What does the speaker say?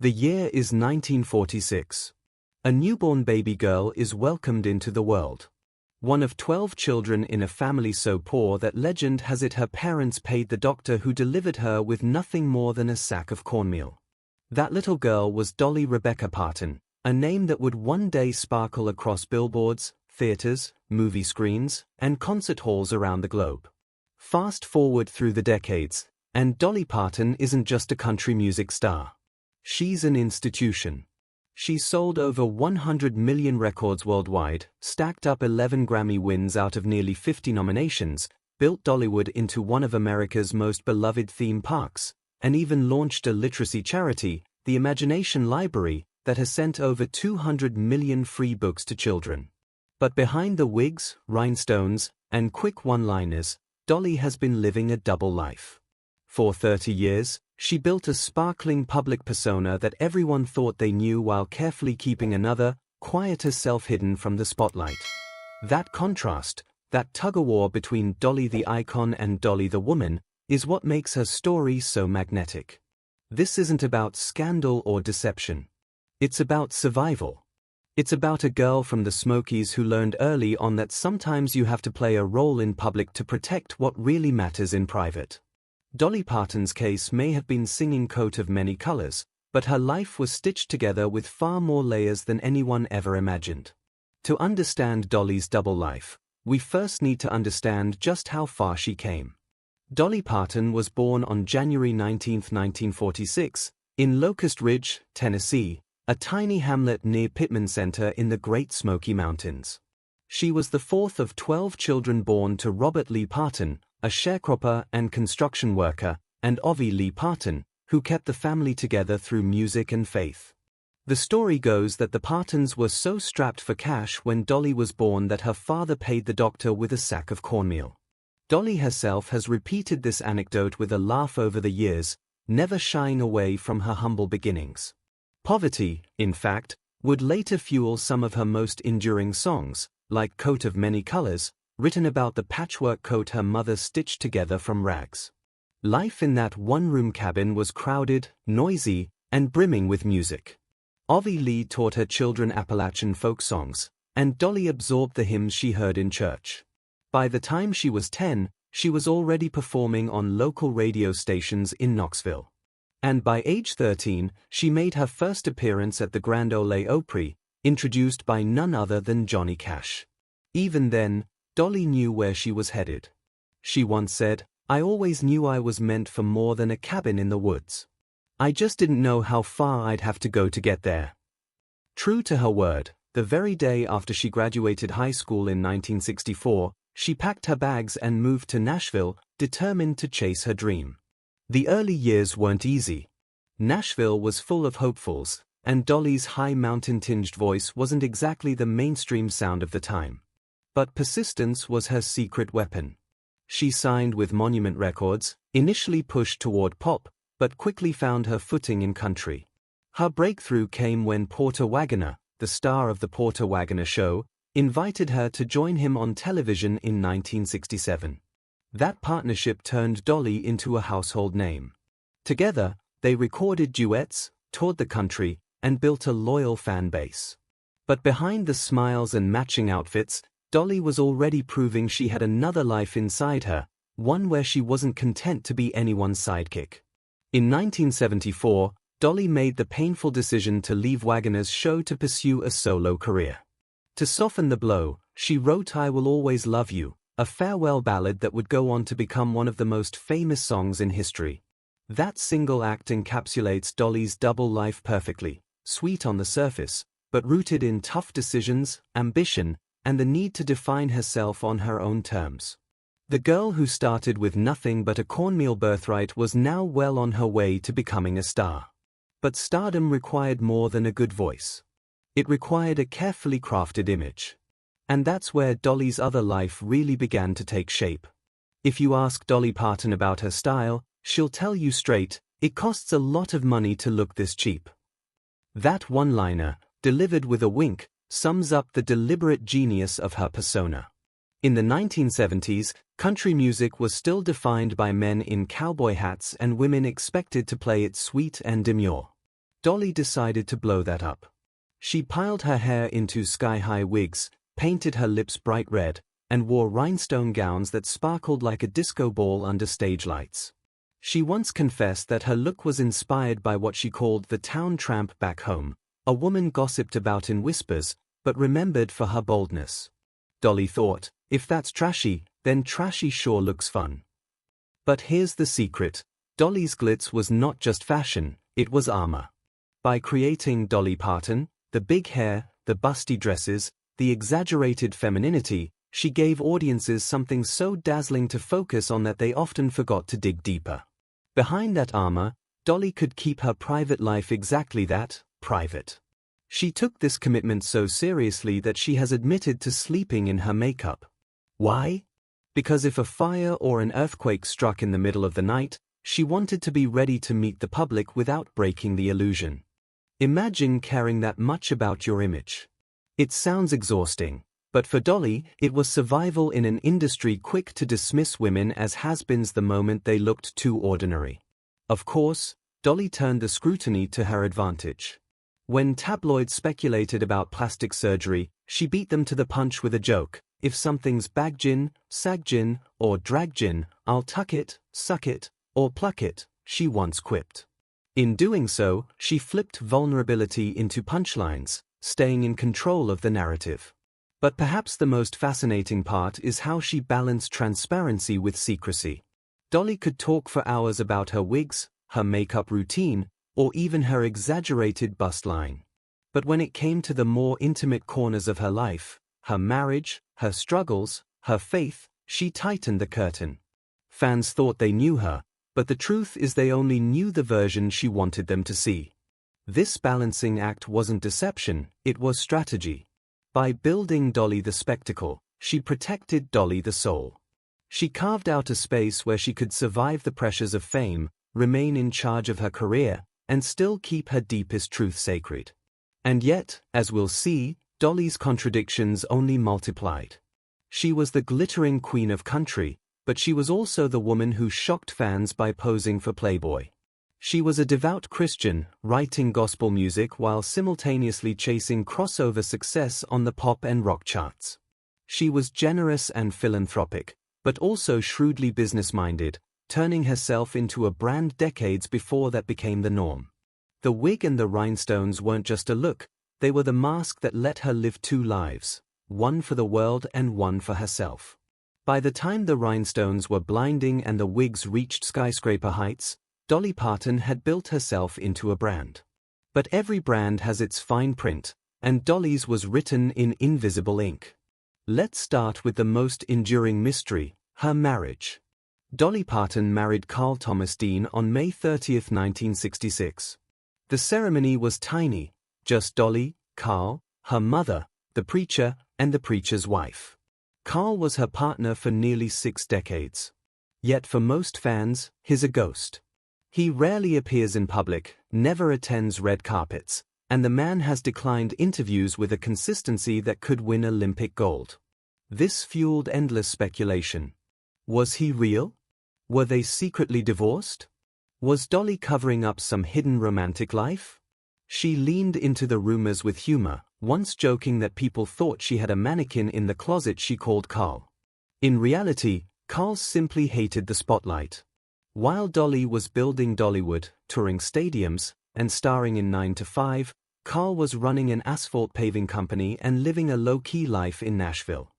The year is 1946. A newborn baby girl is welcomed into the world. One of 12 children in a family so poor that legend has it her parents paid the doctor who delivered her with nothing more than a sack of cornmeal. That little girl was Dolly Rebecca Parton, a name that would one day sparkle across billboards, theaters, movie screens, and concert halls around the globe. Fast forward through the decades, and Dolly Parton isn't just a country music star. She's an institution. She sold over 100 million records worldwide, stacked up 11 Grammy wins out of nearly 50 nominations, built Dollywood into one of America's most beloved theme parks, and even launched a literacy charity, the Imagination Library, that has sent over 200 million free books to children. But behind the wigs, rhinestones, and quick one-liners, Dolly has been living a double life. For 30 years, she built a sparkling public persona that everyone thought they knew while carefully keeping another, quieter self hidden from the spotlight. That contrast, that tug-of-war between Dolly the icon and Dolly the woman, is what makes her story so magnetic. This isn't about scandal or deception. It's about survival. It's about a girl from the Smokies who learned early on that sometimes you have to play a role in public to protect what really matters in private. Dolly Parton's case may have been singing coat of many colors, but her life was stitched together with far more layers than anyone ever imagined. To understand Dolly's double life, we first need to understand just how far she came. Dolly Parton was born on January 19, 1946, in Locust Ridge, Tennessee, a tiny hamlet near Pittman Center in the Great Smoky Mountains. She was the fourth of 12 children born to Robert Lee Parton, a sharecropper and construction worker, and Ovie Lee Parton, who kept the family together through music and faith. The story goes that the Partons were so strapped for cash when Dolly was born that her father paid the doctor with a sack of cornmeal. Dolly herself has repeated this anecdote with a laugh over the years, never shying away from her humble beginnings. Poverty, in fact, would later fuel some of her most enduring songs, like Coat of Many Colors, written about the patchwork coat her mother stitched together from rags. Life in that one-room cabin was crowded, noisy, and brimming with music. Ovie Lee taught her children Appalachian folk songs, and Dolly absorbed the hymns she heard in church. By the time she was 10, she was already performing on local radio stations in Knoxville. And by age 13, she made her first appearance at the Grand Ole Opry, introduced by none other than Johnny Cash. Even then, Dolly knew where she was headed. She once said, "I always knew I was meant for more than a cabin in the woods. I just didn't know how far I'd have to go to get there." True to her word, the very day after she graduated high school in 1964, she packed her bags and moved to Nashville, determined to chase her dream. The early years weren't easy. Nashville was full of hopefuls, and Dolly's high mountain-tinged voice wasn't exactly the mainstream sound of the time. But persistence was her secret weapon. She signed with Monument Records, initially pushed toward pop, but quickly found her footing in country. Her breakthrough came when Porter Wagoner, the star of The Porter Wagoner Show, invited her to join him on television in 1967. That partnership turned Dolly into a household name. Together, they recorded duets, toured the country, and built a loyal fan base. But behind the smiles and matching outfits, Dolly was already proving she had another life inside her, one where she wasn't content to be anyone's sidekick. In 1974, Dolly made the painful decision to leave Wagoner's show to pursue a solo career. To soften the blow, she wrote I Will Always Love You, a farewell ballad that would go on to become one of the most famous songs in history. That single act encapsulates Dolly's double life perfectly, sweet on the surface, but rooted in tough decisions, ambition, and the need to define herself on her own terms. The girl who started with nothing but a cornmeal birthright was now well on her way to becoming a star. But stardom required more than a good voice. It required a carefully crafted image. And that's where Dolly's other life really began to take shape. If you ask Dolly Parton about her style, she'll tell you straight, it costs a lot of money to look this cheap. That one-liner, delivered with a wink, sums up the deliberate genius of her persona. In the 1970s, country music was still defined by men in cowboy hats and women expected to play it sweet and demure. Dolly decided to blow that up. She piled her hair into sky-high wigs, painted her lips bright red, and wore rhinestone gowns that sparkled like a disco ball under stage lights. She once confessed that her look was inspired by what she called the town tramp back home, a woman gossiped about in whispers, but remembered for her boldness. Dolly thought, if that's trashy, then trashy sure looks fun. But here's the secret, Dolly's glitz was not just fashion, it was armor. By creating Dolly Parton, the big hair, the busty dresses, the exaggerated femininity, she gave audiences something so dazzling to focus on that they often forgot to dig deeper. Behind that armor, Dolly could keep her private life exactly that, private. She took this commitment so seriously that she has admitted to sleeping in her makeup. Why? Because if a fire or an earthquake struck in the middle of the night, she wanted to be ready to meet the public without breaking the illusion. Imagine caring that much about your image. It sounds exhausting, but for Dolly, it was survival in an industry quick to dismiss women as has-beens the moment they looked too ordinary. Of course, Dolly turned the scrutiny to her advantage. When tabloids speculated about plastic surgery, she beat them to the punch with a joke. If something's baggin, saggin, or draggin, I'll tuck it, suck it, or pluck it, she once quipped. In doing so, she flipped vulnerability into punchlines, staying in control of the narrative. But perhaps the most fascinating part is how she balanced transparency with secrecy. Dolly could talk for hours about her wigs, her makeup routine, or even her exaggerated bust line. But when it came to the more intimate corners of her life, her marriage, her struggles, her faith, she tightened the curtain. Fans thought they knew her, but the truth is they only knew the version she wanted them to see. This balancing act wasn't deception, it was strategy. By building Dolly the spectacle, she protected Dolly the soul. She carved out a space where she could survive the pressures of fame, remain in charge of her career, and still keep her deepest truth sacred. And yet, as we'll see, Dolly's contradictions only multiplied. She was the glittering queen of country, but she was also the woman who shocked fans by posing for Playboy. She was a devout Christian, writing gospel music while simultaneously chasing crossover success on the pop and rock charts. She was generous and philanthropic, but also shrewdly business-minded, turning herself into a brand decades before that became the norm. The wig and the rhinestones weren't just a look, they were the mask that let her live two lives, one for the world and one for herself. By the time the rhinestones were blinding and the wigs reached skyscraper heights, Dolly Parton had built herself into a brand. But every brand has its fine print, and Dolly's was written in invisible ink. Let's start with the most enduring mystery, her marriage. Dolly Parton married Carl Thomas Dean on May 30, 1966. The ceremony was tiny, just Dolly, Carl, her mother, the preacher, and the preacher's wife. Carl was her partner for nearly 6 decades. Yet for most fans, he's a ghost. He rarely appears in public, never attends red carpets, and the man has declined interviews with a consistency that could win Olympic gold. This fueled endless speculation. Was he real? Were they secretly divorced? Was Dolly covering up some hidden romantic life? She leaned into the rumors with humor, once joking that people thought she had a mannequin in the closet she called Carl. In reality, Carl simply hated the spotlight. While Dolly was building Dollywood, touring stadiums, and starring in 9 to 5, Carl was running an asphalt paving company and living a low-key life in Nashville.